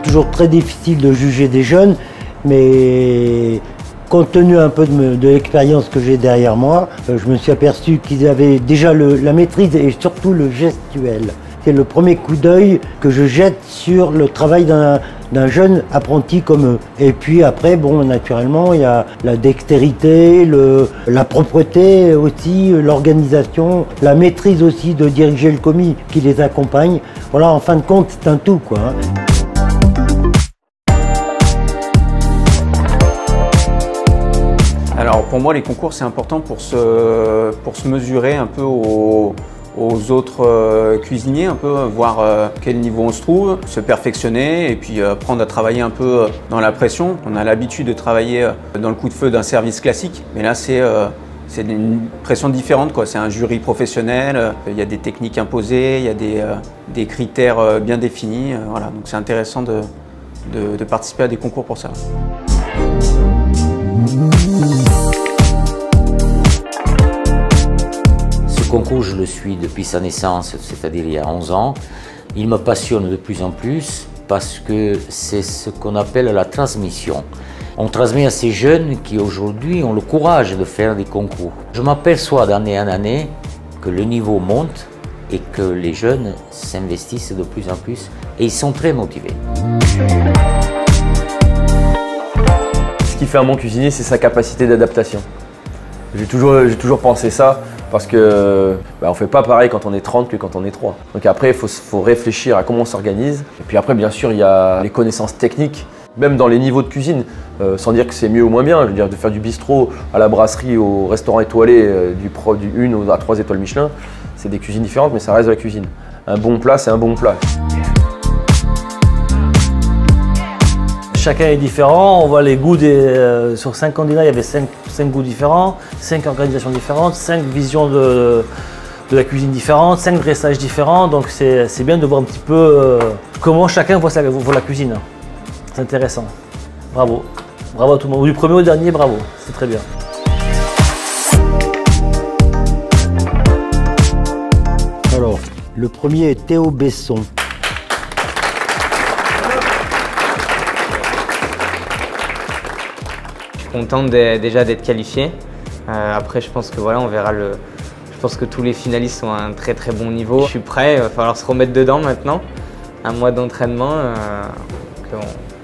Toujours très difficile de juger des jeunes, mais compte tenu un peu de l'expérience que j'ai derrière moi, je me suis aperçu qu'ils avaient déjà la maîtrise et surtout le gestuel. C'est le premier coup d'œil que je jette sur le travail d'un jeune apprenti comme eux. Et puis après, bon, naturellement, il y a la dextérité, la propreté aussi, l'organisation, la maîtrise aussi de diriger le commis qui les accompagne. Voilà, en fin de compte, c'est un tout, quoi. Alors pour moi, les concours, c'est important pour se mesurer un peu aux autres cuisiniers, un peu voir quel niveau on se trouve, se perfectionner et puis apprendre à travailler un peu dans la pression. On a l'habitude de travailler dans le coup de feu d'un service classique, mais là c'est une pression différente, quoi. C'est un jury professionnel, il y a des techniques imposées, il y a des critères bien définis. Voilà. Donc c'est intéressant de participer à des concours pour ça. Ce concours, je le suis depuis sa naissance, c'est-à-dire il y a 11 ans. Il me passionne de plus en plus parce que c'est ce qu'on appelle la transmission. On transmet à ces jeunes qui aujourd'hui ont le courage de faire des concours. Je m'aperçois d'année en année que le niveau monte et que les jeunes s'investissent de plus en plus et ils sont très motivés. Ce qui fait un bon cuisinier, c'est sa capacité d'adaptation. J'ai toujours pensé ça parce que on ne fait pas pareil quand on est 30 que quand on est 3. Donc après, il faut réfléchir à comment on s'organise. Et puis après, bien sûr, il y a les connaissances techniques, même dans les niveaux de cuisine, sans dire que c'est mieux ou moins bien. Je veux dire, de faire du bistrot à la brasserie, au restaurant étoilé, du 1 à 3 étoiles Michelin, c'est des cuisines différentes, mais ça reste de la cuisine. Un bon plat, c'est un bon plat. Chacun est différent, on voit les goûts sur 5 candidats, il y avait 5 goûts différents, 5 organisations différentes, 5 visions de la cuisine différentes, 5 dressages différents, donc c'est bien de voir un petit peu comment chacun voit la cuisine. C'est intéressant. Bravo. Bravo à tout le monde. Du premier au dernier, bravo. C'est très bien. Alors, le premier est Théo Besson. Content déjà d'être qualifié. Après, je pense que voilà, on verra Je pense que tous les finalistes sont à un très très bon niveau. Je suis prêt, il va falloir se remettre dedans maintenant. Un mois d'entraînement,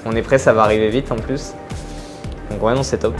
on est prêt, ça va arriver vite en plus. Donc ouais, non, c'est top.